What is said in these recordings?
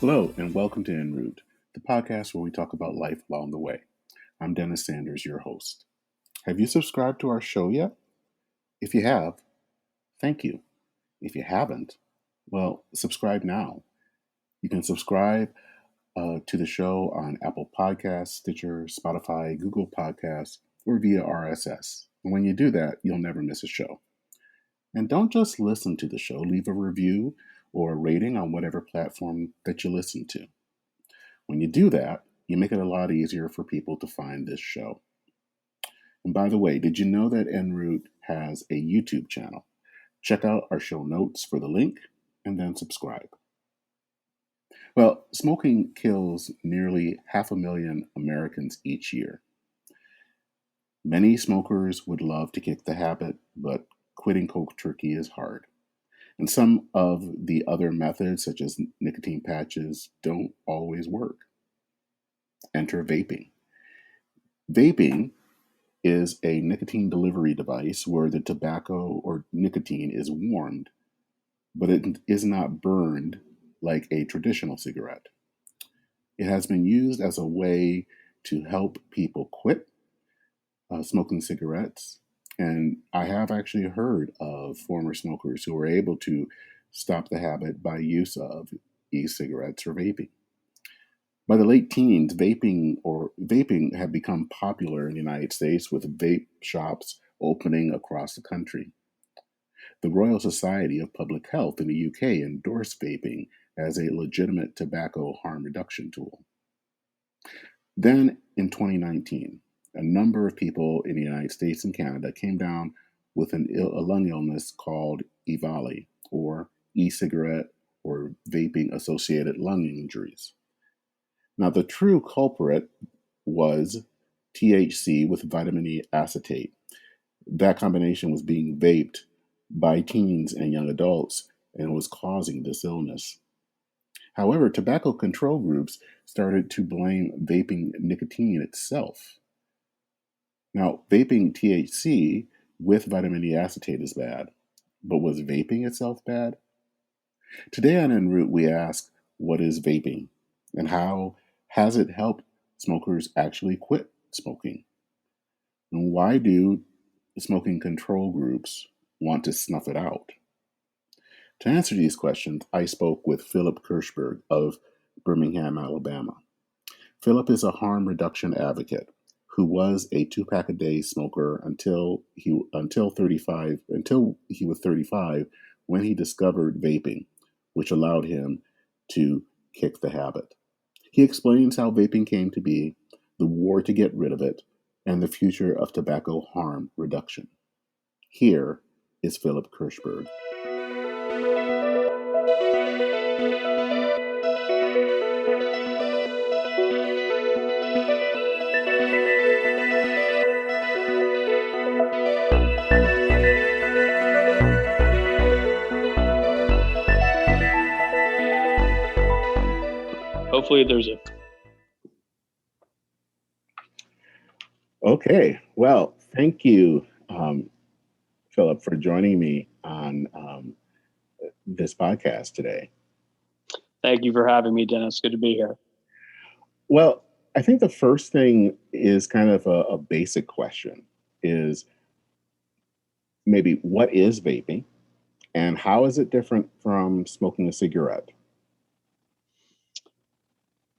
Hello, and welcome to En Route, the podcast where we talk about life along the way. I'm Dennis Sanders, your host. Have you subscribed to our show yet? If you have, thank you. If you haven't, well, subscribe now. You can subscribe to the show on Apple Podcasts, Stitcher, Spotify, Google Podcasts, or via RSS. And when you do that, you'll never miss a show. And don't just listen to the show, leave a review or a rating on whatever platform that you listen to. When you do that, you make it a lot easier for people to find this show. And by the way, did you know that En Route has a YouTube channel? Check out our show notes for the link and then subscribe. Well, smoking kills nearly 500,000 Americans each year. Many smokers would love to kick the habit, but quitting cold turkey is hard. And some of the other methods, such as nicotine patches, don't always work. Enter vaping. Vaping is a nicotine delivery device where the tobacco or nicotine is warmed, but it is not burned like a traditional cigarette. It has been used as a way to help people quit smoking cigarettes. And I have actually heard of former smokers who were able to stop the habit by use of e-cigarettes or vaping. By the late teens, vaping had become popular in the United States, with vape shops opening across the country. The Royal Society of Public Health in the UK endorsed vaping as a legitimate tobacco harm reduction tool. Then in 2019, a number of people in the United States and Canada came down with a lung illness called EVALI, or e-cigarette or vaping associated lung injuries. Now, the true culprit was THC with vitamin E acetate. That combination was being vaped by teens and young adults and was causing this illness. However, tobacco control groups started to blame vaping nicotine itself. Now, vaping THC with vitamin E acetate is bad, but was vaping itself bad? Today on En Route, we ask, what is vaping, and how has it helped smokers actually quit smoking? And why do smoking control groups want to snuff it out? To answer these questions, I spoke with Phillp Kirchsberg of Birmingham, Alabama. Phillip is a harm reduction advocate who was a 2-pack-a-day smoker until he was 35 when he discovered vaping, which allowed him to kick the habit. He explains how vaping came to be, the war to get rid of it, and the future of tobacco harm reduction. Here is Phillp Kirchsberg. Hopefully there's a... Okay, well, thank you, Phillp, for joining me on this podcast today. Thank you for having me, Dennis. Good to be here. Well, I think the first thing is kind of a basic question, is maybe what is vaping and how is it different from smoking a cigarette?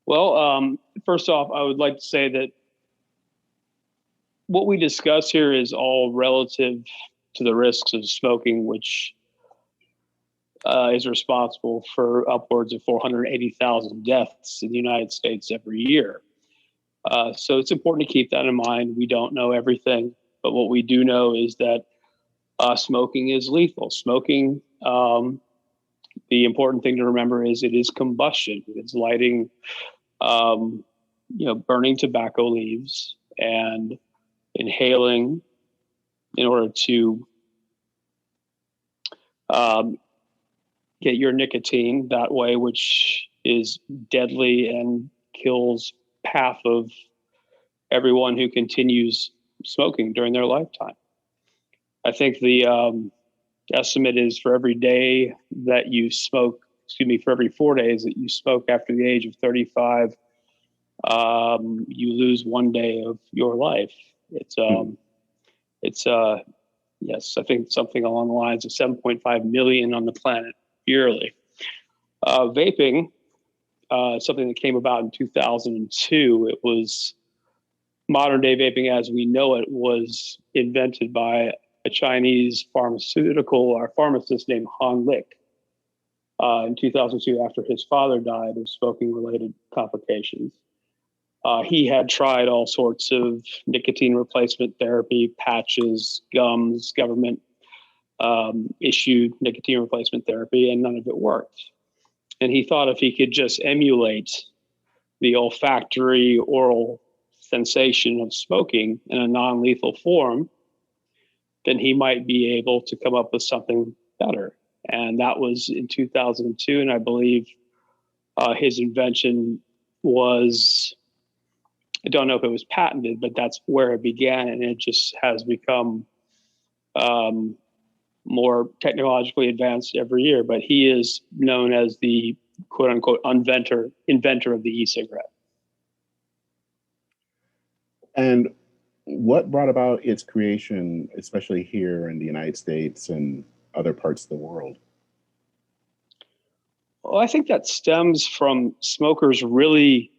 Well, first off, I would like to say that what we discuss here is all relative to the risks of smoking, which is responsible for upwards of 480,000 deaths in the United States every year. So it's important to keep that in mind. We don't know everything, but what we do know is that smoking is lethal. Smoking, the important thing to remember is it is combustion. It's lighting, burning tobacco leaves and inhaling in order to get your nicotine that way, which is deadly and kills half of everyone who continues smoking during their lifetime. I think the estimate is for every day that you smoke for every 4 days that you smoke after the age of 35, you lose 1 day of your life. Yes, I think something along the lines of 7.5 million on the planet yearly. Vaping, something that came about in 2002. It was modern day vaping as we know it was invented by a Chinese pharmacist named Han Lick in 2002 after his father died of smoking related complications. He had tried all sorts of nicotine replacement therapy, patches, gums, government issued nicotine replacement therapy, and none of it worked. And he thought if he could just emulate the olfactory oral sensation of smoking in a non-lethal form, then he might be able to come up with something better. And that was in 2002. And I believe his invention was, I don't know if it was patented, but that's where it began. And it just has become more technologically advanced every year. But he is known as the quote unquote inventor of the e-cigarette. And what brought about its creation, especially here in the United States and other parts of the world? Well, I think that stems from smokers really,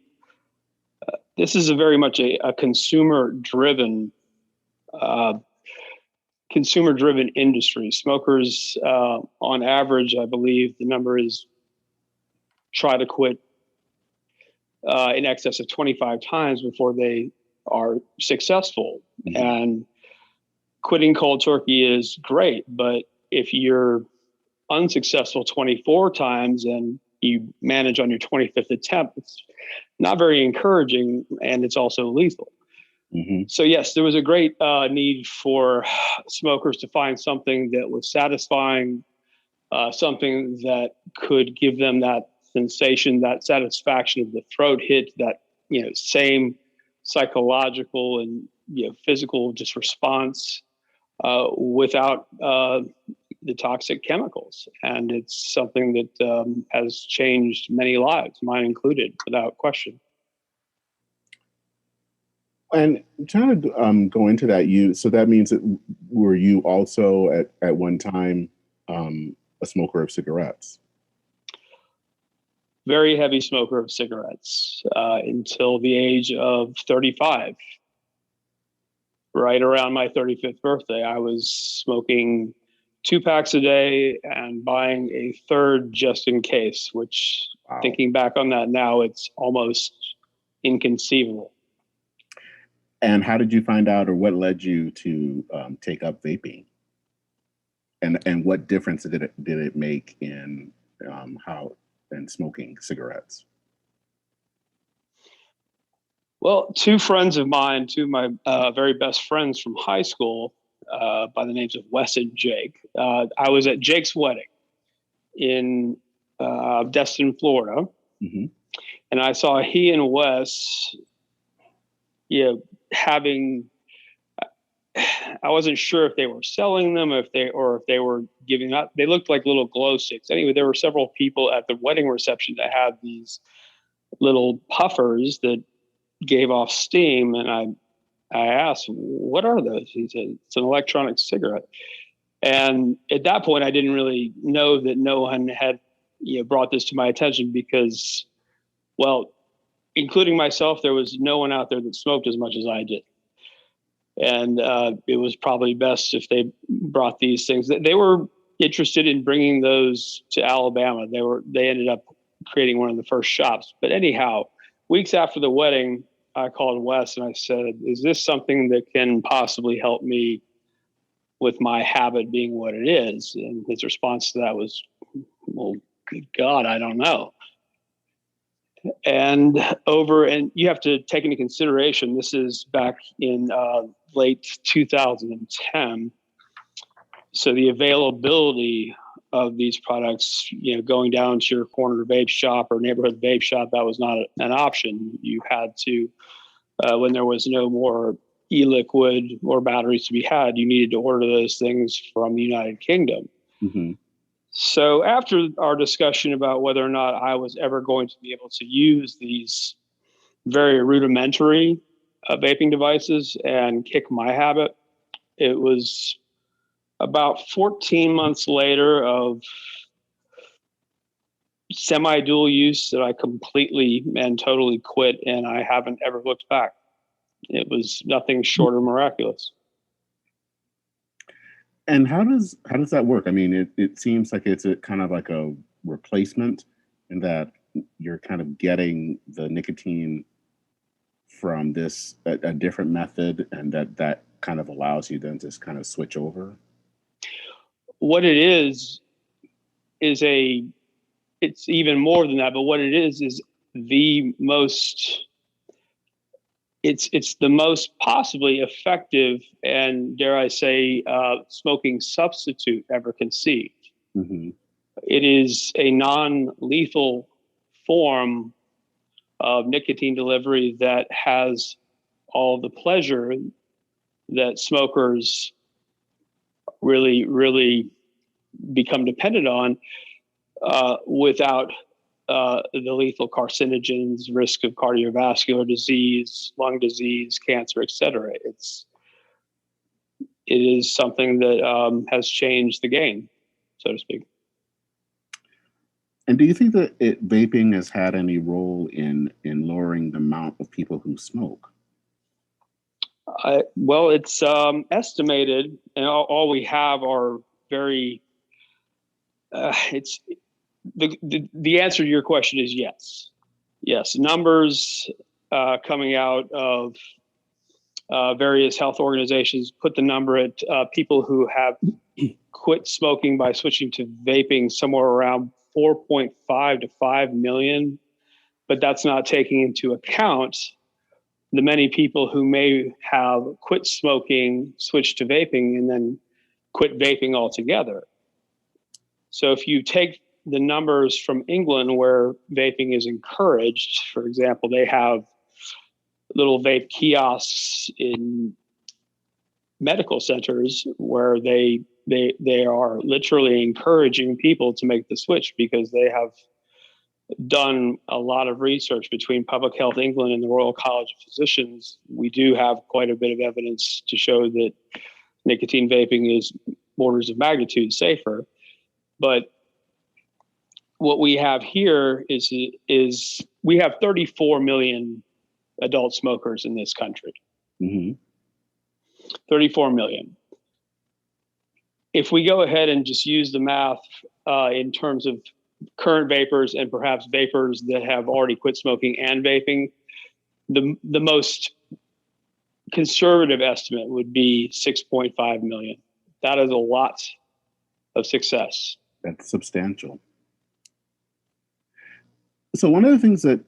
this is very much a consumer-driven industry. Smokers, on average, I believe the number is try to quit in excess of 25 times before they are successful. Mm-hmm. And quitting cold turkey is great, but if you're unsuccessful 24 times and you manage on your 25th attempt, it's not very encouraging, and it's also lethal. Mm-hmm. So yes, there was a great need for smokers to find something that was satisfying, something that could give them that sensation, that satisfaction of the throat hit, that same psychological and physical just response without the toxic chemicals. And it's something that has changed many lives, mine included, without question. And trying to go into that, so that means that were you also at one time a smoker of cigarettes? Very heavy smoker of cigarettes until the age of 35. Right around my 35th birthday, I was smoking 2 packs a day and buying a third just in case, which wow. Thinking back on that now, it's almost inconceivable. And how did you find out, or what led you to take up vaping? And what difference did it make in smoking cigarettes? Well, 2 friends of mine, 2 of my very best friends from high school, by the names of Wes and Jake. I was at Jake's wedding in Destin, Florida, mm-hmm. and I saw he and Wes, having. I wasn't sure if they were selling them, or if they were giving up. They looked like little glow sticks. Anyway, there were several people at the wedding reception that had these little puffers that gave off steam, and I asked, "What are those?" He said, "It's an electronic cigarette." And at that point, I didn't really know that no one had brought this to my attention because, well, including myself, there was no one out there that smoked as much as I did. And it was probably best if they brought these things. They were interested in bringing those to Alabama. They ended up creating one of the first shops. But anyhow, weeks after the wedding, I called Wes and I said, "Is this something that can possibly help me with my habit being what it is?" And his response to that was, "Well, good God, I don't know." And you have to take into consideration, this is back in late 2010. So the availability of these products, going down to your corner vape shop or neighborhood vape shop, that was not an option. You had to, when there was no more e-liquid or batteries to be had, you needed to order those things from the United Kingdom. Mm-hmm. So after our discussion about whether or not I was ever going to be able to use these very rudimentary vaping devices and kick my habit, it was about 14 months later of semi-dual use that I completely and totally quit, and I haven't ever looked back. It was nothing short of miraculous. And how does that work? I mean, it seems like it's a kind of like a replacement in that you're kind of getting the nicotine from this a different method, and that kind of allows you then to kind of switch over. What it is it's even more than that, but what it is the most it's the most possibly effective and, dare I say, smoking substitute ever conceived. Mm-hmm. It is a non-lethal form of nicotine delivery that has all the pleasure that smokers really, really become dependent on, without the lethal carcinogens, risk of cardiovascular disease, lung disease, cancer, etc. It is something that has changed the game, so to speak. And do you think that vaping has had any role in lowering the amount of people who smoke? Well, it's estimated, and all we have are very. It's the answer to your question is yes. Yes, numbers coming out of various health organizations put the number at people who have quit smoking by switching to vaping somewhere around 4.5 to 5 million. But that's not taking into account the many people who may have quit smoking, switched to vaping, and then quit vaping altogether. So if you take the numbers from England where vaping is encouraged, for example, they have little vape kiosks in medical centers where they are literally encouraging people to make the switch because they have done a lot of research between Public Health England and the Royal College of Physicians. We do have quite a bit of evidence to show that nicotine vaping is orders of magnitude safer. But what we have here is we have 34 million adult smokers in this country. Mm-hmm. 34 million. If we go ahead and just use the math in terms of current vapors and perhaps vapors that have already quit smoking and vaping, the most conservative estimate would be 6.5 million. That is a lot of success. That's substantial. So one of the things that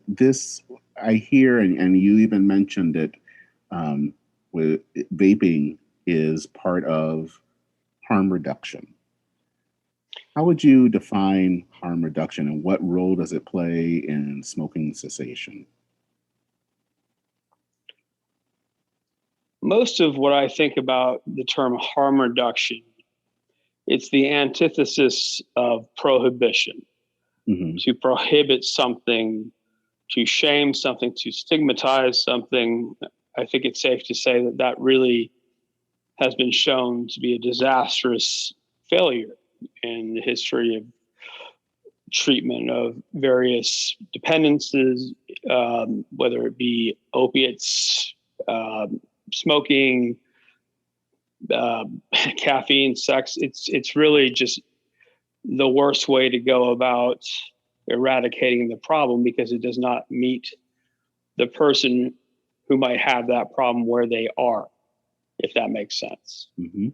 I hear, and you even mentioned it, with vaping is part of harm reduction. How would you define harm reduction, and what role does it play in smoking cessation? Most of what I think about the term harm reduction, it's the antithesis of prohibition. Mm-hmm. To prohibit something, to shame something, to stigmatize something, I think it's safe to say that really has been shown to be a disastrous failure in the history of treatment of various dependencies, whether it be opiates, smoking, caffeine, sex. It's really just the worst way to go about eradicating the problem because it does not meet the person who might have that problem where they are, if that makes sense. Mm-hmm.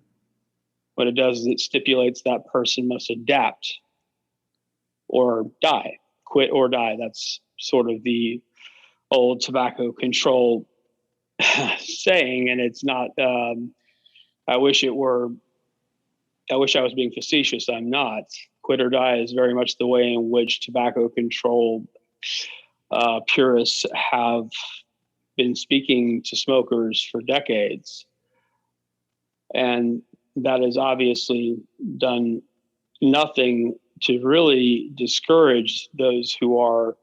What it does is it stipulates that person must adapt or die, quit or die. That's sort of the old tobacco control saying, and it's not. I wish I was being facetious. I'm not. Quit or die is very much the way in which tobacco control purists have been speaking to smokers for decades. And that is obviously done nothing to really discourage those who are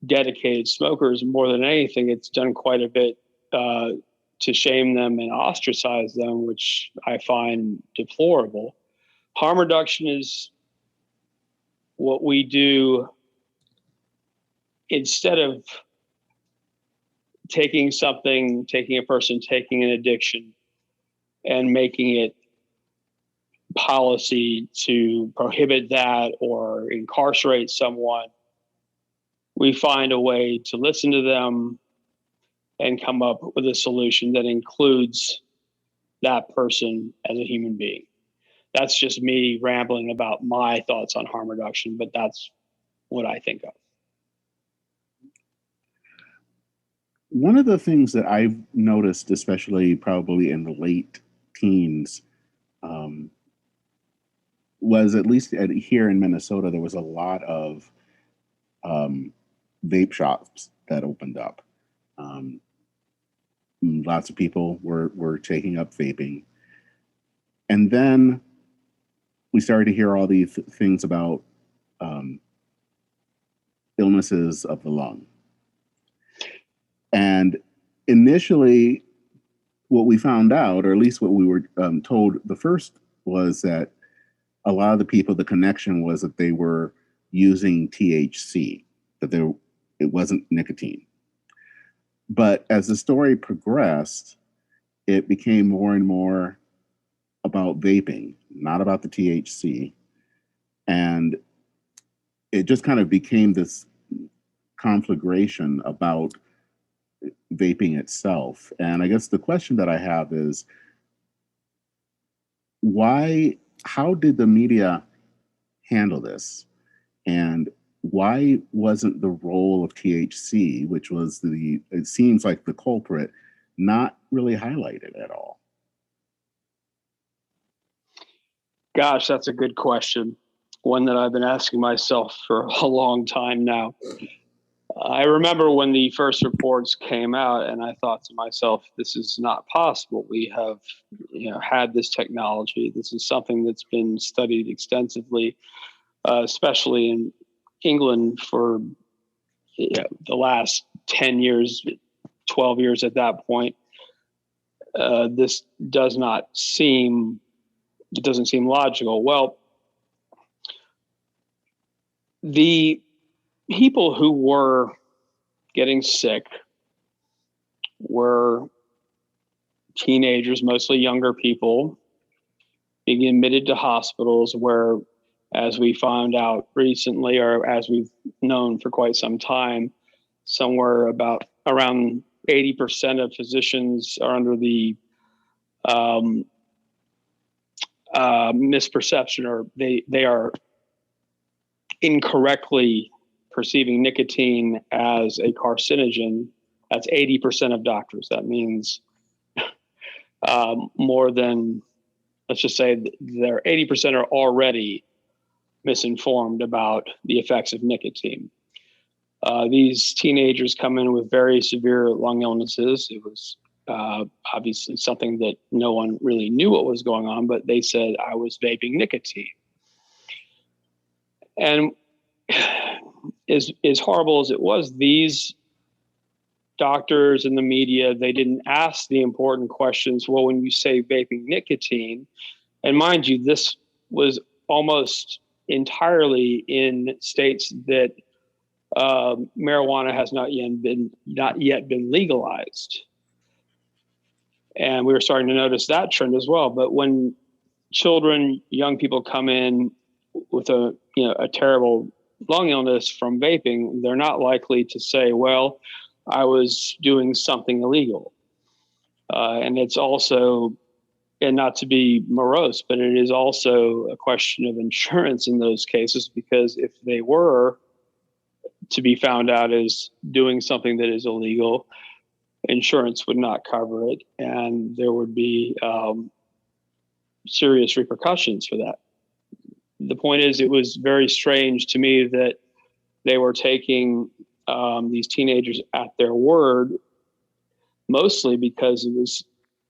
dedicated smokers. More than anything, it's done quite a bit to shame them and ostracize them, which I find deplorable. Harm reduction is what we do instead of taking a person, taking an addiction and making it policy to prohibit that or incarcerate someone. We find a way to listen to them and come up with a solution that includes that person as a human being. That's just me rambling about my thoughts on harm reduction, but that's what I think of. One of the things that I've noticed, especially probably in the late teens, was at least here in Minnesota, there was a lot of vape shops that opened up. Lots of people were taking up vaping. And then we started to hear all these things about illnesses of the lung. And initially, what we found out, or at least what we were told the first, was that a lot of the people, the connection was that they were using THC, that it wasn't nicotine. But as the story progressed, it became more and more about vaping, not about the THC. And it just kind of became this conflagration about vaping itself. And I guess the question that I have is, how did the media handle this? And why wasn't the role of THC, which was it seems like the culprit, not really highlighted at all? Gosh, that's a good question. One that I've been asking myself for a long time now. I remember when the first reports came out, and I thought to myself, this is not possible. We have had this technology. This is something that's been studied extensively, especially in England for the last 10 years, 12 years at that point. This doesn't seem logical. Well, the people who were getting sick were teenagers, mostly younger people, being admitted to hospitals where, as we found out recently, or as we've known for quite some time, somewhere around 80% of physicians are under the misperception, or they are incorrectly perceiving nicotine as a carcinogen. That's 80% of doctors. That means more than, let's just say, 80% are already misinformed about the effects of nicotine. These teenagers come in with very severe lung illnesses. It was obviously something that no one really knew what was going on, but they said, I was vaping nicotine. And as horrible as it was, these doctors and the media, they didn't ask the important questions. Well, when you say vaping nicotine, and mind you, this was almost entirely in states that marijuana has not yet been legalized. And we were starting to notice that trend as well. But when young people come in with a terrible lung illness from vaping, they're not likely to say, well, I was doing something illegal. And it's also, and not to be morose, but it is also a question of insurance in those cases, because if they were to be found out as doing something that is illegal, insurance would not cover it, and there would be serious repercussions for that. The point is, it was very strange to me that they were taking these teenagers at their word, mostly because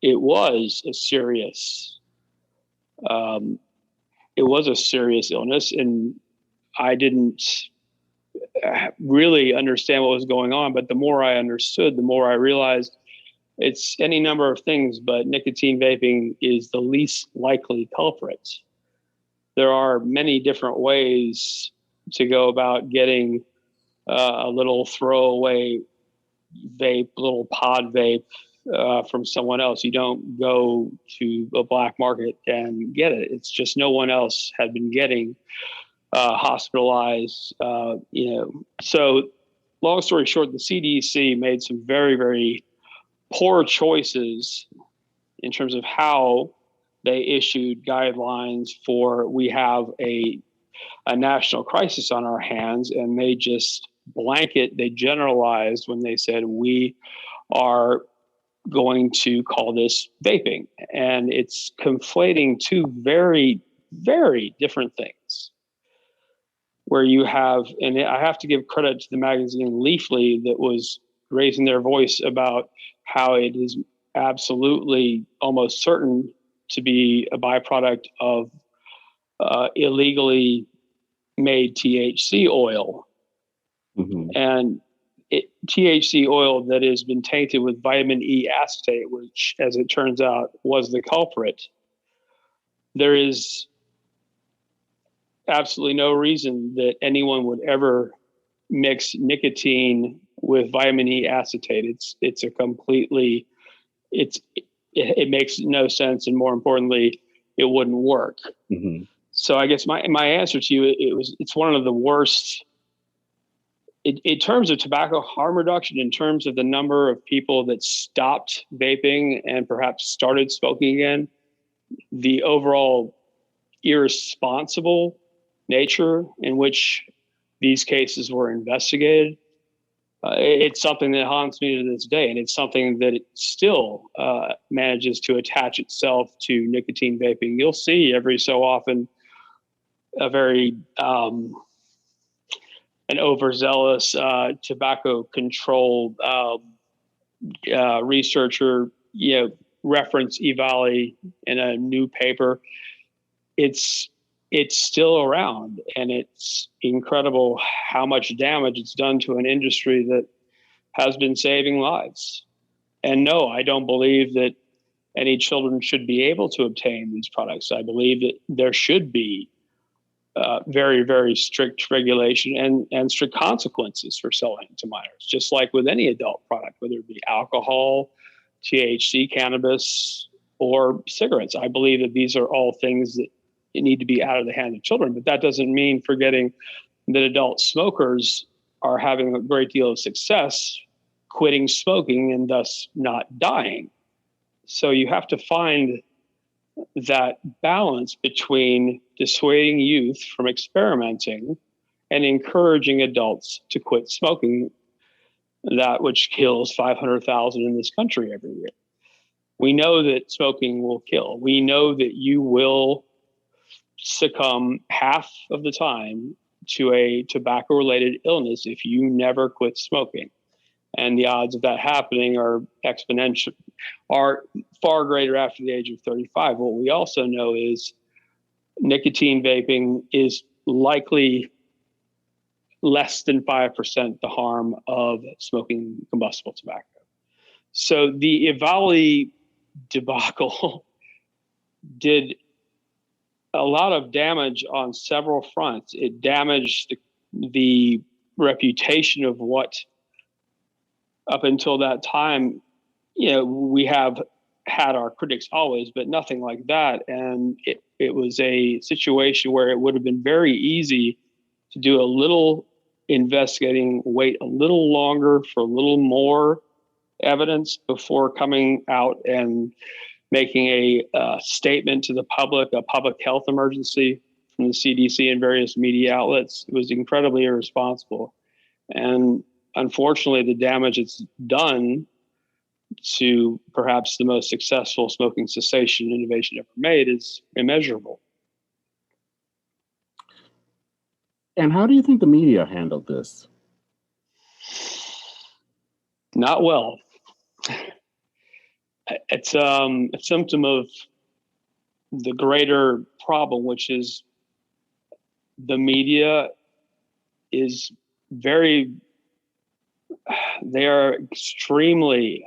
it was a serious it was a serious illness, and I didn't really understand what was going on. But the more I understood, the more I realized it's any number of things, but nicotine vaping is the least likely culprit. There are many different ways to go about getting a little throwaway vape, little pod vape from someone else. You don't go to a black market and get it. It's just no one else had been getting hospitalized. So long story short, the CDC made some very, very poor choices in terms of how they issued guidelines for we have a national crisis on our hands, and they just they generalized when they said we are going to call this vaping. And it's conflating two very, very different things. Where you have, and I have to give credit to the magazine Leafly that was raising their voice about how it is absolutely almost certain to be a byproduct of illegally made THC oil. Mm-hmm. And THC oil that has been tainted with vitamin E acetate, which, as it turns out, was the culprit. There is absolutely no reason that anyone would ever mix nicotine with vitamin E acetate. It makes no sense, and more importantly, it wouldn't work. Mm-hmm. So I guess my answer to you, it's one of the worst in terms of tobacco harm reduction, in terms of the number of people that stopped vaping and perhaps started smoking again, the overall irresponsible nature in which these cases were investigated, it's something that haunts me to this day. And it's something that it still manages to attach itself to nicotine vaping. You'll see every so often a very an overzealous tobacco control researcher, reference EVALI in a new paper. It's still around, and it's incredible how much damage it's done to an industry that has been saving lives. And no, I don't believe that any children should be able to obtain these products. I believe that there should be very, very strict regulation and strict consequences for selling to minors, just like with any adult product, whether it be alcohol, THC, cannabis, or cigarettes. I believe that these are all things that need to be out of the hands of children, but that doesn't mean forgetting that adult smokers are having a great deal of success quitting smoking and thus not dying. So you have to find that balance between dissuading youth from experimenting and encouraging adults to quit smoking, that which kills 500,000 in this country every year. We know that smoking will kill. We know that you will succumb half of the time to a tobacco-related illness if you never quit smoking. And the odds of that happening are exponential, are far greater after the age of 35. What we also know is nicotine vaping is likely less than 5% the harm of smoking combustible tobacco. So the EVALI debacle did a lot of damage on several fronts. It damaged the reputation of what, up until that time, we have had our critics always, but nothing like that. And it was a situation where it would have been very easy to do a little investigating, wait a little longer for a little more evidence before coming out and making a statement to the public, a public health emergency from the CDC and various media outlets. It was incredibly irresponsible. And unfortunately, the damage it's done to perhaps the most successful smoking cessation innovation ever made is immeasurable. And how do you think the media handled this? Not well. It's a symptom of the greater problem, which is the media is they are extremely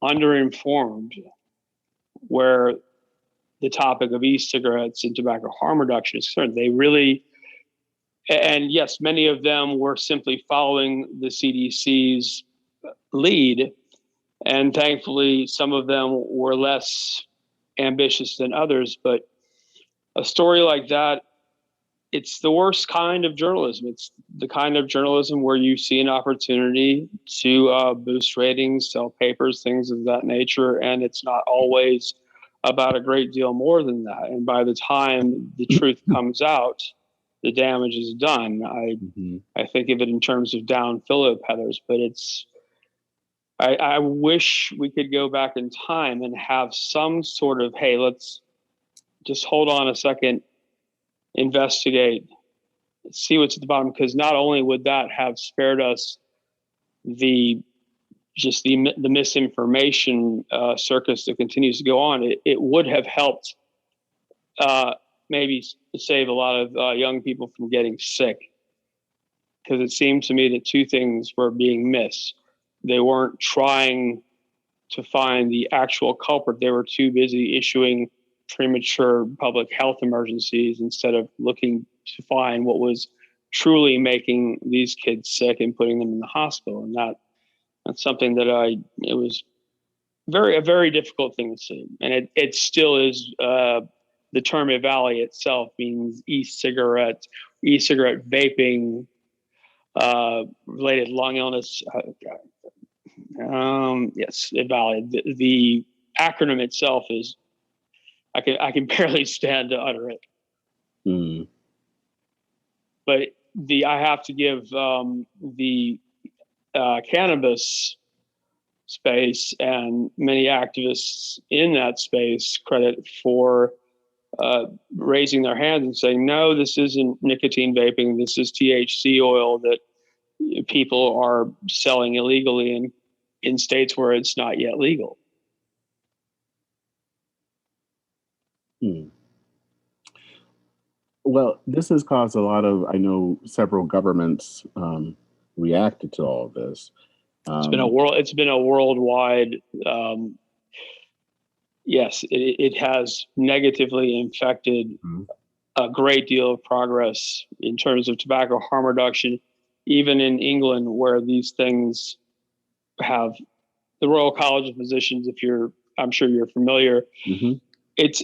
underinformed where the topic of e-cigarettes and tobacco harm reduction is concerned. They really, and yes, many of them were simply following the CDC's lead, and thankfully some of them were less ambitious than others. But a story like that, it's the worst kind of journalism. It's the kind of journalism where you see an opportunity to boost ratings, sell papers, things of that nature, and it's not always about a great deal more than that. And by the time the truth comes out, the damage is done. I think of it in terms of down Phillip headers, but I wish we could go back in time and have some sort of, hey, let's just hold on a second, investigate, see what's at the bottom, because not only would that have spared us the misinformation circus that continues to go on, it would have helped maybe save a lot of young people from getting sick, because it seemed to me that two things were being missed. They weren't trying to find the actual culprit. They were too busy issuing premature public health emergencies instead of looking to find what was truly making these kids sick and putting them in the hospital. And that's something that it was a very difficult thing to see. And it still is. The term EVALI itself means e-cigarette vaping, related lung illness. Yes, EVALI. The acronym itself is, I can barely stand to utter it. But I have to give the cannabis space and many activists in that space credit for raising their hands and saying, no, this isn't nicotine vaping. This is THC oil that people are selling illegally in states where it's not yet legal. Well, this has caused a lot of, I know several governments reacted to all of this. It's been a worldwide, yes, it has negatively infected a great deal of progress in terms of tobacco harm reduction, even in England, where these things have the Royal College of Physicians. I'm sure you're familiar. It's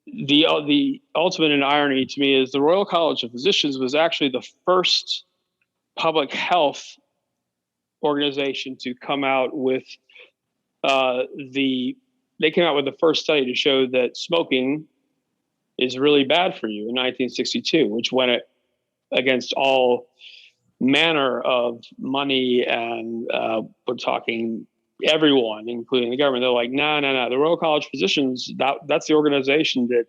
the ultimate in irony to me is the Royal College of Physicians was actually the first public health organization to come out with they came out with the first study to show that smoking is really bad for you in 1962, which went against all manner of money, and we're talking everyone, including the government. They're like, no. The Royal College of Physicians, that's the organization that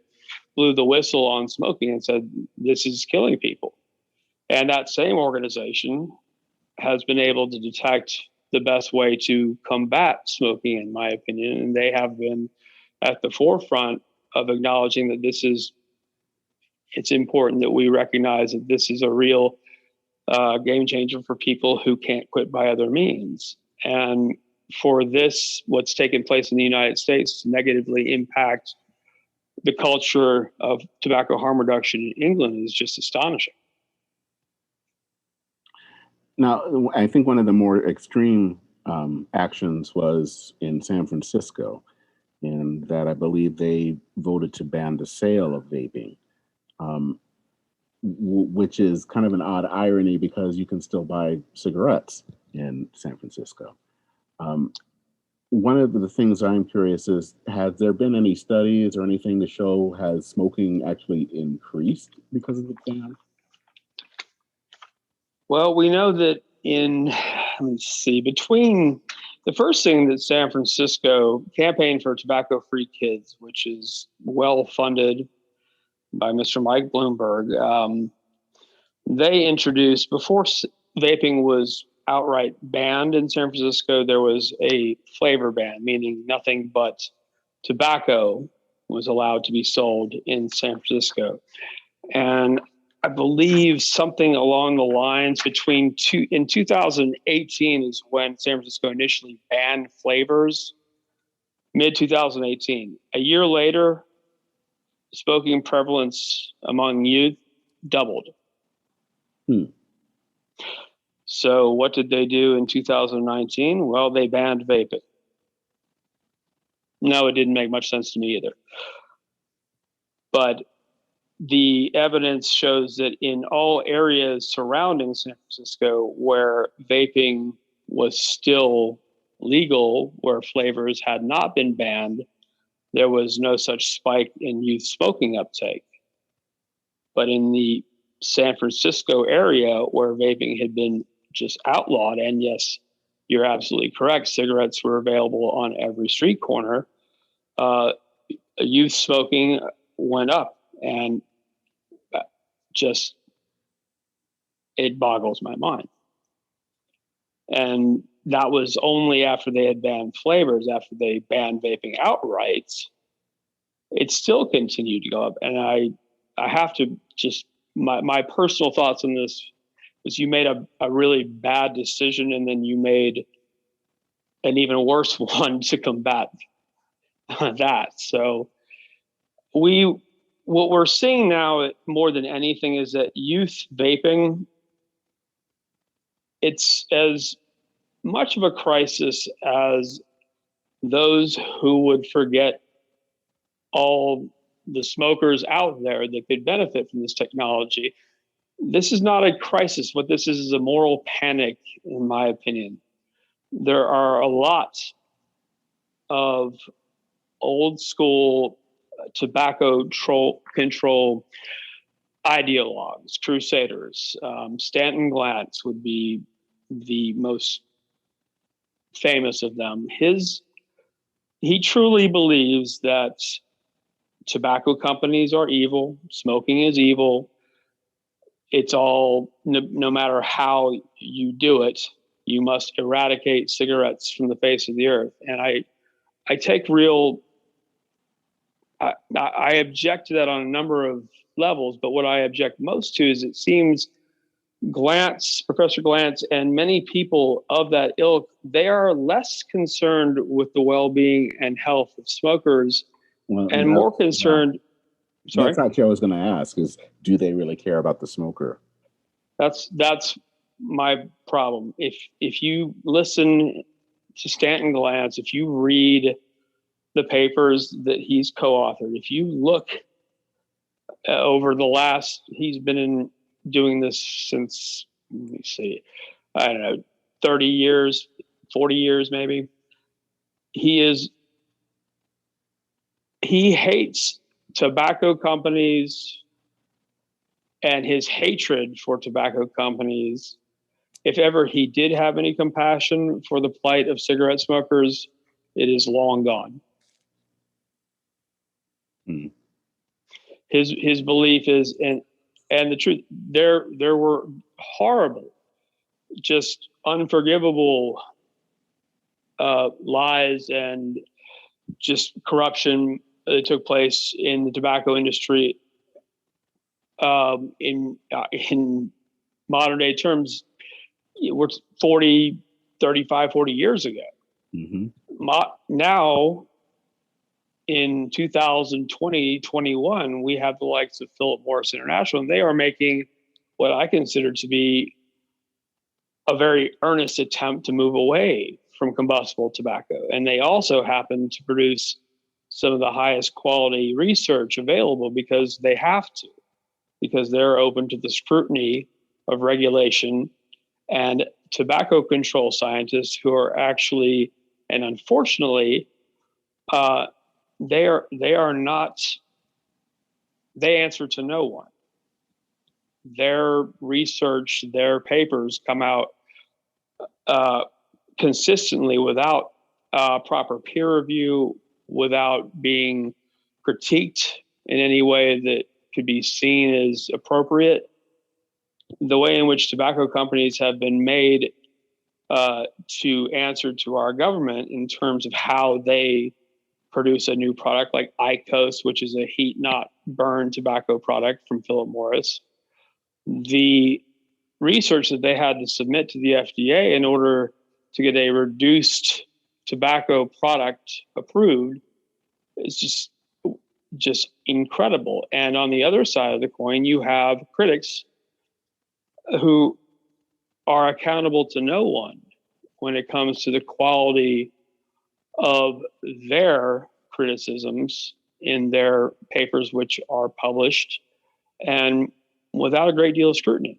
blew the whistle on smoking and said, this is killing people. And that same organization has been able to detect the best way to combat smoking, in my opinion. And they have been at the forefront of acknowledging that it's important that we recognize that this is a real game changer for people who can't quit by other means. And for this, what's taken place in the United States to negatively impact the culture of tobacco harm reduction in England is just astonishing. Now, I think one of the more extreme actions was in San Francisco, in that I believe they voted to ban the sale of vaping, which is kind of an odd irony because you can still buy cigarettes in San Francisco. One of the things I'm curious is, has there been any studies or anything to show has smoking actually increased because of the ban? Well, we know that between the first thing that San Francisco Campaign for Tobacco-Free Kids, which is well funded by Mr. Mike Bloomberg, they introduced, before vaping was outright banned in San Francisco, there was a flavor ban, meaning nothing but tobacco was allowed to be sold in San Francisco. And I believe something along the lines in 2018 is when San Francisco initially banned flavors, mid 2018. A year later, smoking prevalence among youth doubled. So what did they do in 2019? Well, they banned vaping. No, it didn't make much sense to me either. But the evidence shows that in all areas surrounding San Francisco where vaping was still legal, where flavors had not been banned, there was no such spike in youth smoking uptake. But in the San Francisco area where vaping had been just outlawed, and yes, you're absolutely correct, cigarettes were available on every street corner, youth smoking went up, and just, it boggles my mind. And that was only after they had banned flavors. After they banned vaping outright, it still continued to go up. And I have to just, my personal thoughts on this is you made a really bad decision, and then you made an even worse one to combat that. So what we're seeing now more than anything is that youth vaping, it's as much of a crisis as those who would forget all the smokers out there that could benefit from this technology. This is not a crisis. What this is a moral panic, in my opinion. There are a lot of old school tobacco control ideologues, crusaders. Stanton Glantz would be the most famous of them. He truly believes that tobacco companies are evil, smoking is evil. It's all, no matter how you do it, you must eradicate cigarettes from the face of the earth. And I take I object to that on a number of levels, but what I object most to is it seems Professor Glantz, and many people of that ilk, they are less concerned with the well-being and health of smokers, and more concerned. Sorry, that's actually what I was going to ask: is do they really care about the smoker? That's my problem. If you listen to Stanton Glantz, if you read the papers that he's co-authored, if you look over the last, he's been doing this since, let me see, I don't know, 30 years, 40 years maybe. He hates tobacco companies, and his hatred for tobacco companies, if ever he did have any compassion for the plight of cigarette smokers, it is long gone. His belief is, and the truth, there were horrible, just unforgivable lies and just corruption that took place in the tobacco industry. In modern day terms, we're 35, 40 years ago. Now, in 2020, 21, we have the likes of Philip Morris International, and they are making what I consider to be a very earnest attempt to move away from combustible tobacco. And they also happen to produce some of the highest quality research available because they have to, because they're open to the scrutiny of regulation and tobacco control scientists who are actually, and unfortunately, they answer to no one. Their research, their papers come out consistently without proper peer review, without being critiqued in any way that could be seen as appropriate. The way in which tobacco companies have been made to answer to our government in terms of how they produce a new product like IQOS, which is a heat not burn tobacco product from Philip Morris. The research that they had to submit to the FDA in order to get a reduced tobacco product approved is just incredible. And on the other side of the coin, you have critics who are accountable to no one when it comes to the quality of their criticisms in their papers, which are published and without a great deal of scrutiny.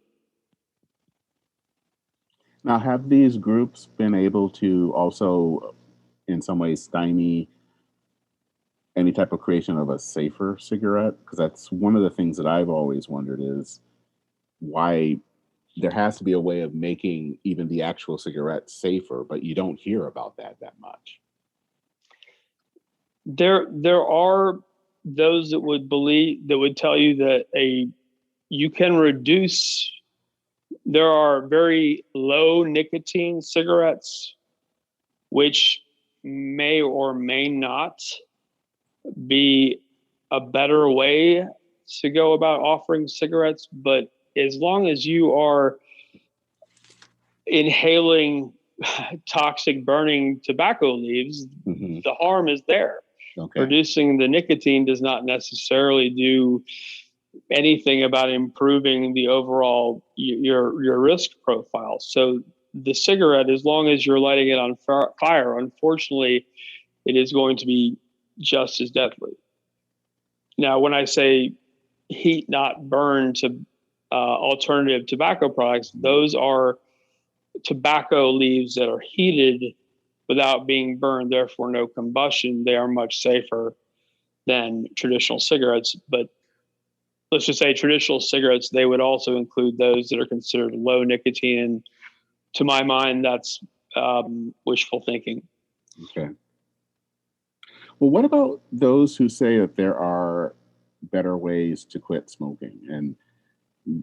Now, have these groups been able to also, in some ways, stymie any type of creation of a safer cigarette? Because that's one of the things that I've always wondered is why there has to be a way of making even the actual cigarette safer, but you don't hear about that much. There are those that would tell you that you can reduce. There are very low nicotine cigarettes, which may or may not be a better way to go about offering cigarettes. But as long as you are inhaling toxic burning tobacco leaves, the harm is there. Okay. Reducing the nicotine does not necessarily do anything about improving the overall your risk profile. So the cigarette, as long as you're lighting it on fire, unfortunately, it is going to be just as deadly. Now, when I say heat not burn to alternative tobacco products, those are tobacco leaves that are heated without being burned, therefore no combustion. They are much safer than traditional cigarettes. But let's just say traditional cigarettes, they would also include those that are considered low nicotine. And to my mind, that's wishful thinking. Okay. Well, what about those who say that there are better ways to quit smoking? And,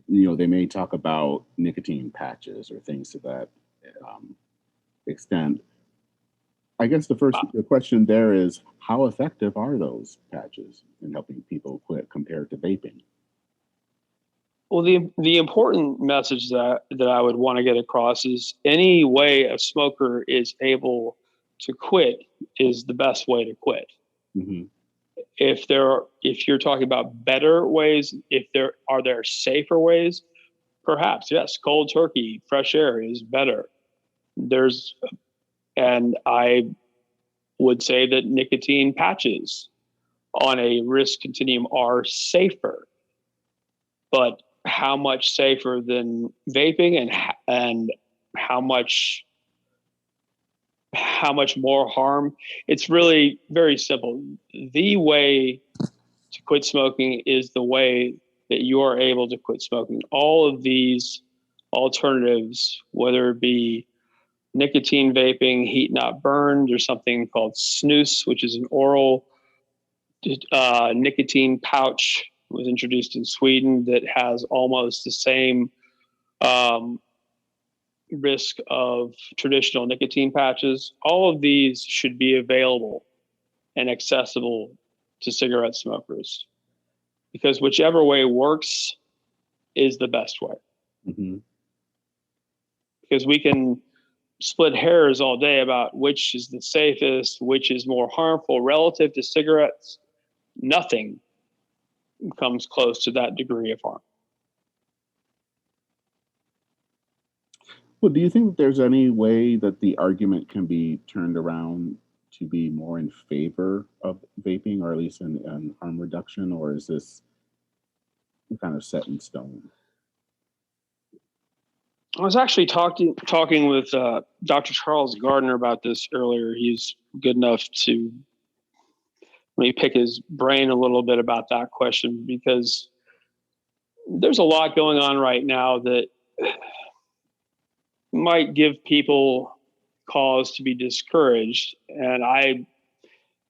they may talk about nicotine patches or things to that extent. I guess the question there is, how effective are those patches in helping people quit compared to vaping? Well, the important message that I would want to get across is any way a smoker is able to quit is the best way to quit. Mm-hmm. If you're talking about better ways, are there safer ways? Perhaps, yes. Cold turkey, fresh air is better. And I would say that nicotine patches on a risk continuum are safer, but how much safer than vaping and how much more harm? It's really very simple. The way to quit smoking is the way that you are able to quit smoking. All of these alternatives, whether it be nicotine vaping, heat not burn, there's something called snus, which is an oral nicotine pouch, was introduced in Sweden, that has almost the same risk of traditional nicotine patches. All of these should be available and accessible to cigarette smokers, because whichever way works is the best way. Mm-hmm. Because we can split hairs all day about which is the safest, which is more harmful relative to cigarettes. Nothing comes close to that degree of harm. Well, do you think there's any way that the argument can be turned around to be more in favor of vaping, or at least in harm reduction, or is this kind of set in stone? I was actually talking with Dr. Charles Gardner about this earlier. He's good enough to let me pick his brain a little bit about that question, because there's a lot going on right now that might give people cause to be discouraged, and I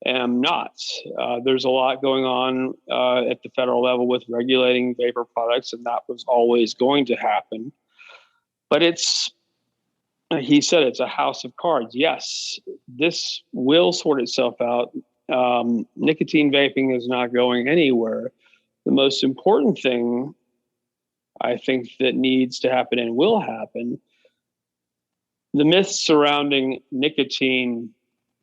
am not. There's a lot going on at the federal level with regulating vapor products, and that was always going to happen. But he said it's a house of cards. Yes, this will sort itself out, Nicotine vaping is not going anywhere. The most important thing I think that needs to happen and will happen, the myths surrounding nicotine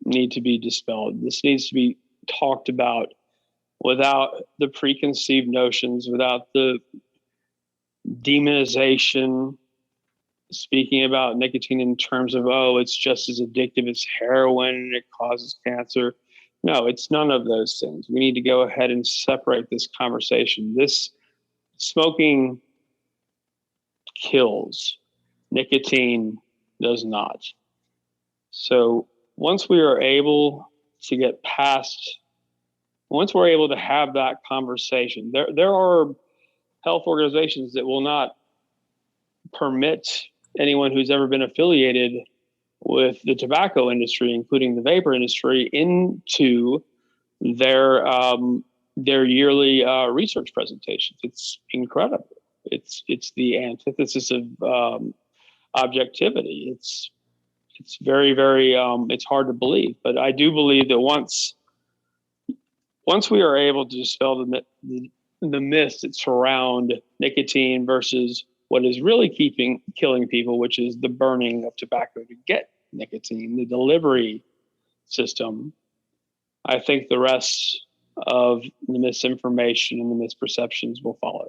need to be dispelled. This needs to be talked about without the preconceived notions, without the demonization, speaking about nicotine in terms of, oh, it's just as addictive as heroin and it causes cancer. No, it's none of those things. We need to go ahead and separate this conversation. This smoking kills. Nicotine does not. So once we are able to get past, once we're able to have that conversation, there are health organizations that will not permit anyone who's ever been affiliated with the tobacco industry, including the vapor industry, into their yearly research presentations. It's incredible. It's the antithesis of objectivity. It's very, very, it's hard to believe, but I do believe that once we are able to dispel the myths that surround nicotine versus what is really killing people, which is the burning of tobacco to get nicotine, the delivery system, I think the rest of the misinformation and the misperceptions will follow.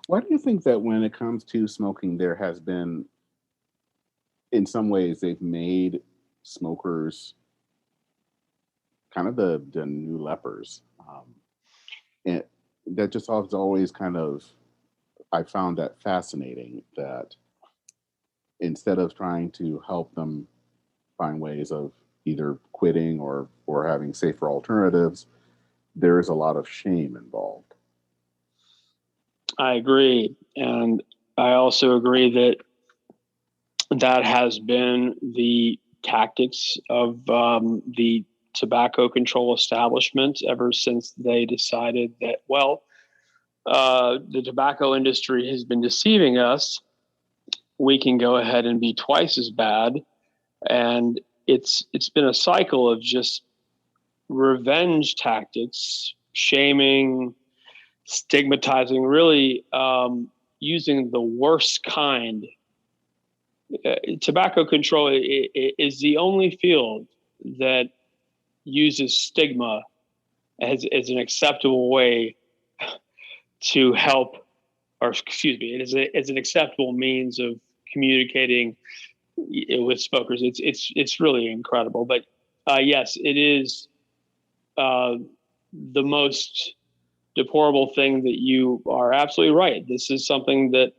Why do you think that when it comes to smoking, there has been, in some ways, they've made smokers kind of the new lepers? And that just has always kind of, I found that fascinating, that instead of trying to help them find ways of either quitting or having safer alternatives, there is a lot of shame involved. I agree. And I also agree that has been the tactics of the tobacco control establishment ever since they decided that, well, the tobacco industry has been deceiving us. We can go ahead and be twice as bad. And it's been a cycle of just revenge tactics, shaming, stigmatizing, really using the worst kind. Tobacco control is the only field that uses stigma as an acceptable way to help, or excuse me, it is an acceptable means of communicating with smokers. It's really incredible. But yes, it is the most deplorable thing that you are absolutely right. This is something that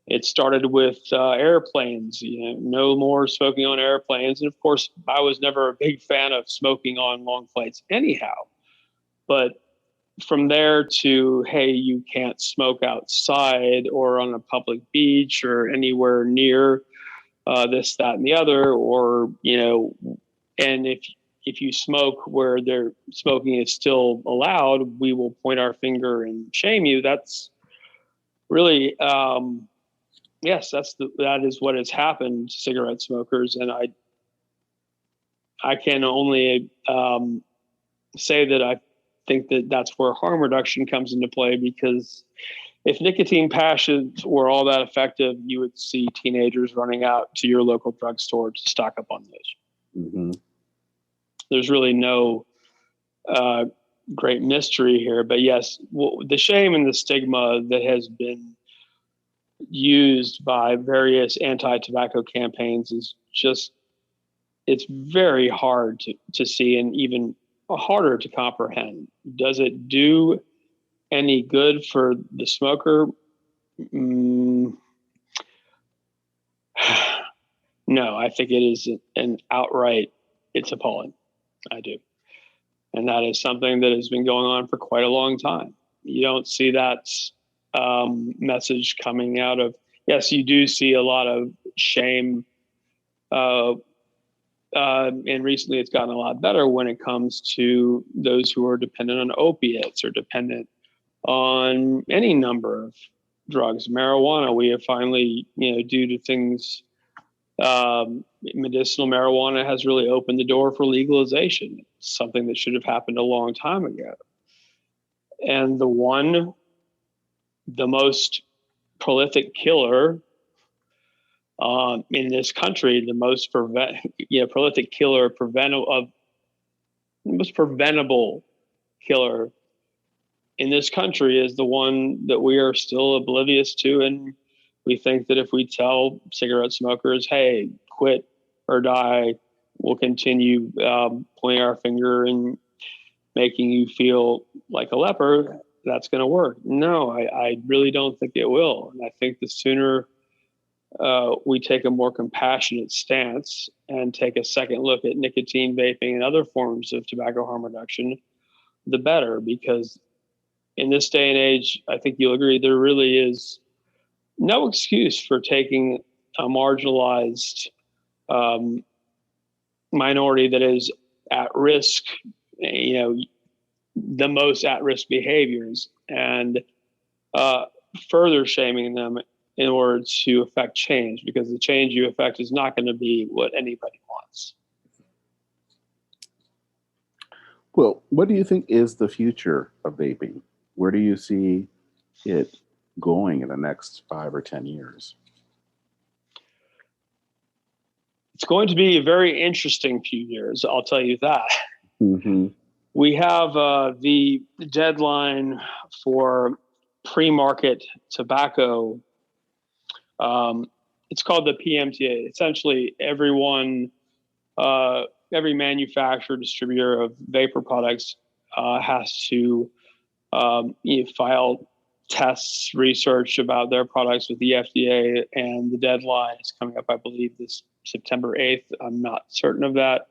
it started with airplanes, no more smoking on airplanes. And of course, I was never a big fan of smoking on long flights anyhow. But from there to, hey, you can't smoke outside or on a public beach or anywhere near this, that, and the other, or, and if you smoke where their smoking is still allowed, we will point our finger and shame you. That's really, yes, that is what has happened to cigarette smokers. And I can only say that I think that that's where harm reduction comes into play, because if nicotine patches were all that effective, you would see teenagers running out to your local drugstore to stock up on those. Mm-hmm. There's really no great mystery here. But yes, the shame and the stigma that has been used by various anti-tobacco campaigns is just, it's very hard to see and even harder to comprehend. Does it do any good for the smoker? No, I think it is an outright, it's appalling. I do. And that is something that has been going on for quite a long time. You don't see that message coming out of, yes, you do see a lot of shame. And recently it's gotten a lot better when it comes to those who are dependent on opiates or dependent on any number of drugs. Marijuana, we have finally, due to things Medicinal marijuana has really opened the door for legalization, something that should have happened a long time ago. And the most prolific killer in this country, the most prolific killer, most preventable killer in this country is the one that we are still oblivious to. And we think that if we tell cigarette smokers, hey, quit or die, we'll continue pointing our finger and making you feel like a leper, that's going to work. No, I really don't think it will. And I think the sooner we take a more compassionate stance and take a second look at nicotine, vaping, and other forms of tobacco harm reduction, the better. Because in this day and age, I think you'll agree, there really is no excuse for taking a marginalized minority that is at risk, the most at-risk behaviors, and further shaming them in order to affect change, because the change you affect is not going to be what anybody wants. Well, what do you think is the future of vaping? Where do you see it going in the next 5 or 10 years? It's going to be a very interesting few years, I'll tell you that. Mm-hmm. We have the deadline for pre-market tobacco. It's called the PMTA. Essentially, every manufacturer, distributor of vapor products has to file tests, research about their products with the FDA, and the deadline is coming up, I believe, this September 8th. I'm not certain of that.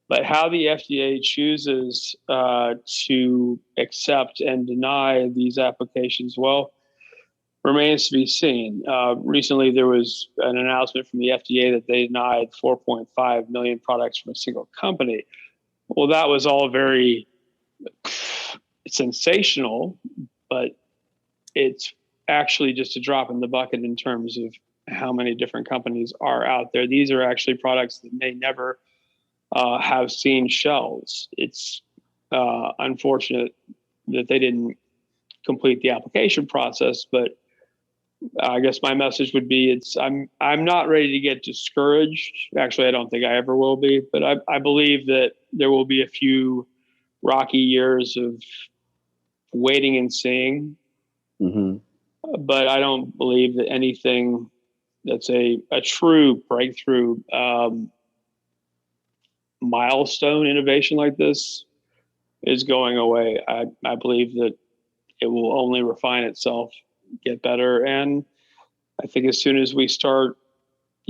But how the FDA chooses to accept and deny these applications, well, remains to be seen. Recently, there was an announcement from the FDA that they denied 4.5 million products from a single company. Well, that was all very sensational, but it's actually just a drop in the bucket in terms of how many different companies are out there. These are actually products that may never have seen shelves. It's unfortunate that they didn't complete the application process, but I guess my message would be I'm not ready to get discouraged. Actually, I don't think I ever will be, but I believe that there will be a few rocky years of waiting and seeing. Mm-hmm. But I don't believe that anything that's a true breakthrough milestone innovation like this is going away. I believe that it will only refine itself, get better. And I think as soon as we start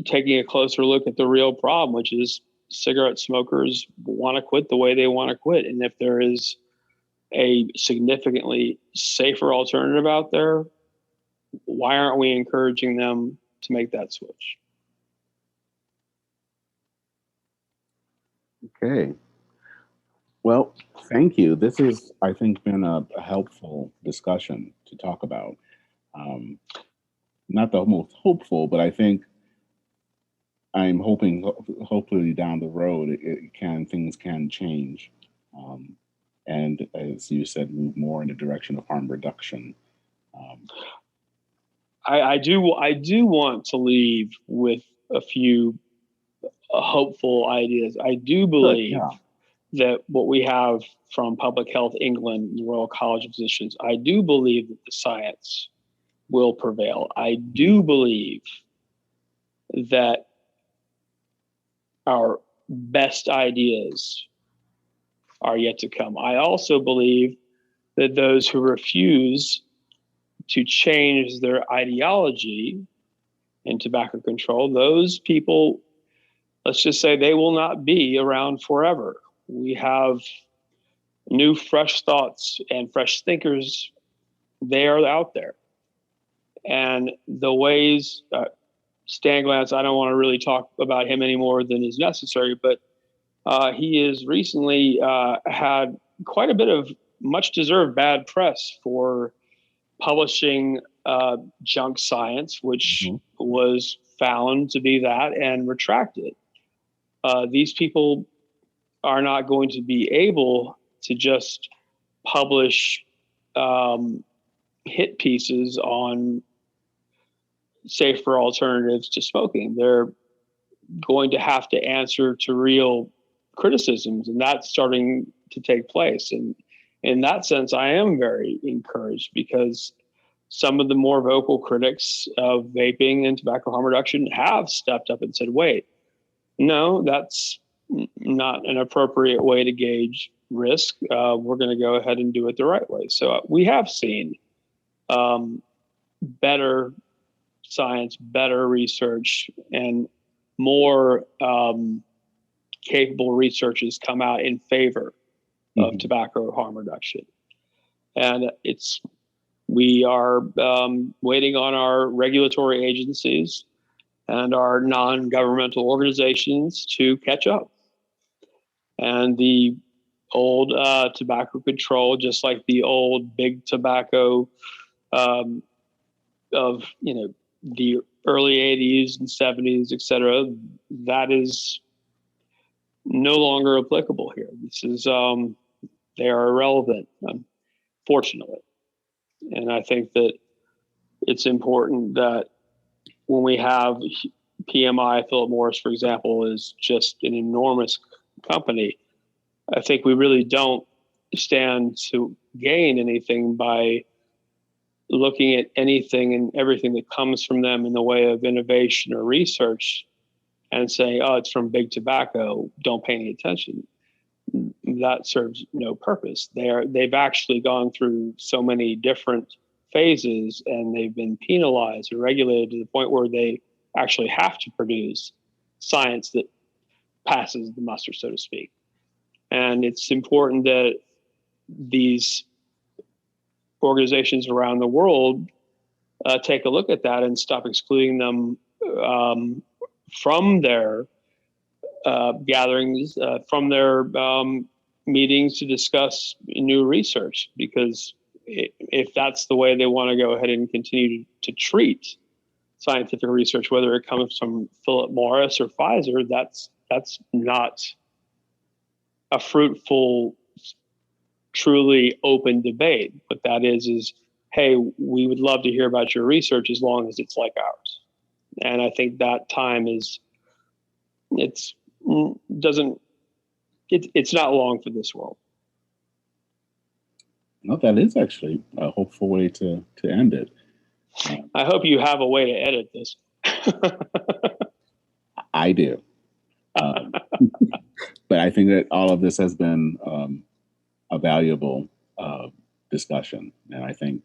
taking a closer look at the real problem, which is cigarette smokers want to quit the way they want to quit. And if there is a significantly safer alternative out there, why aren't we encouraging them to make that switch? Okay. Well, thank you. This has, I think, been a helpful discussion to talk about. Not the most hopeful, but I think I'm hoping, hopefully down the road, things can change. And as you said, move more in the direction of harm reduction. I do want to leave with a few hopeful ideas. I do believe that what we have from Public Health England, the Royal College of Physicians, I do believe that the science will prevail. I do believe that our best ideas are yet to come. I also believe that those who refuse to change their ideology in tobacco control, those people, let's just say, they will not be around forever. We have new, fresh thoughts and fresh thinkers. They are out there. And the ways, Stan Glantz, I don't want to really talk about him any more than is necessary, but he has recently had quite a bit of much-deserved bad press for publishing junk science, which was found to be that and retracted. These people are not going to be able to just publish hit pieces on safer alternatives to smoking. They're going to have to answer to real criticisms, and that's starting to take place. And in that sense, I am very encouraged, because some of the more vocal critics of vaping and tobacco harm reduction have stepped up and said, wait, no, that's not an appropriate way to gauge risk. We're going to go ahead and do it the right way. So we have seen better science, better research, and more capable researchers come out in favor of tobacco harm reduction. And we are waiting on our regulatory agencies and our non-governmental organizations to catch up. And the old tobacco control, just like the old big tobacco of the early 80s and 70s, et cetera, that is no longer applicable here. This is they are irrelevant, unfortunately. And I think that it's important that when we have PMI, Philip Morris, for example, is just an enormous company, I think we really don't stand to gain anything by looking at anything and everything that comes from them in the way of innovation or research and saying, oh, it's from big tobacco, don't pay any attention. That serves no purpose. They've actually gone through so many different phases, and they've been penalized or regulated to the point where they actually have to produce science that passes the muster, so to speak. And it's important that these organizations around the world take a look at that and stop excluding them from their gatherings, from their meetings to discuss new research. Because if that's the way they want to go ahead and continue to treat scientific research, whether it comes from Philip Morris or Pfizer, that's not a fruitful, truly open debate. What that is, hey, we would love to hear about your research as long as it's like ours. And I think that time it's not long for this world. No, that is actually a hopeful way to end it. I hope you have a way to edit this. I do. But I think that all of this has been a valuable discussion, and I think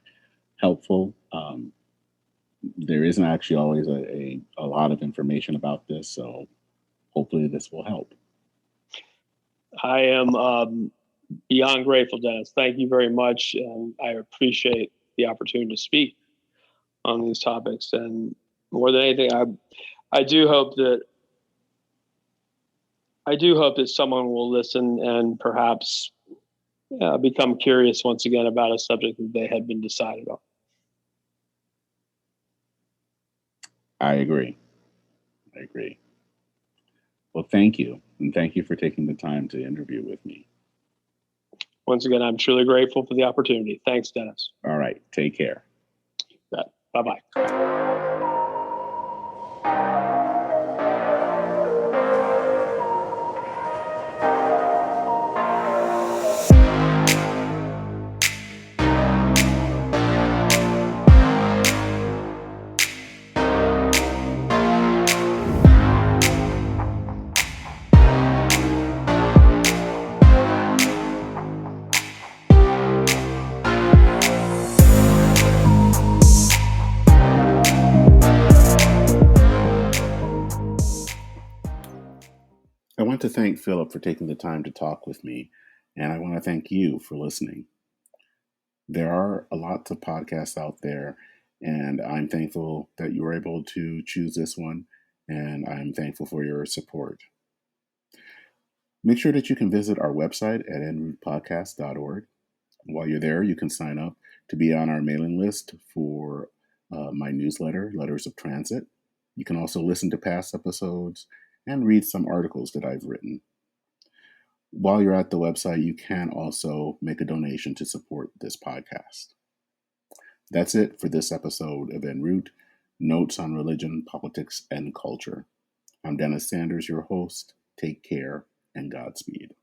helpful. There isn't actually always a lot of information about this, so hopefully this will help. I am beyond grateful, Dennis. Thank you very much, and I appreciate the opportunity to speak on these topics. And more than anything, I do hope that someone will listen and perhaps become curious once again about a subject that they had been decided on. I agree. Well, thank you. And thank you for taking the time to interview with me. Once again, I'm truly grateful for the opportunity. Thanks, Dennis. All right. Take care. Bye-bye. I want to thank Phillip for taking the time to talk with me, and I want to thank you for listening. There are lots of podcasts out there, and I'm thankful that you were able to choose this one, and I'm thankful for your support. Make sure that you can visit our website at enroutepodcast.org. While you're there, you can sign up to be on our mailing list for my newsletter, Letters of Transit. You can also listen to past episodes and read some articles that I've written. While you're at the website, you can also make a donation to support this podcast. That's it for this episode of En Route, Notes on Religion, Politics, and Culture. I'm Dennis Sanders, your host. Take care and Godspeed.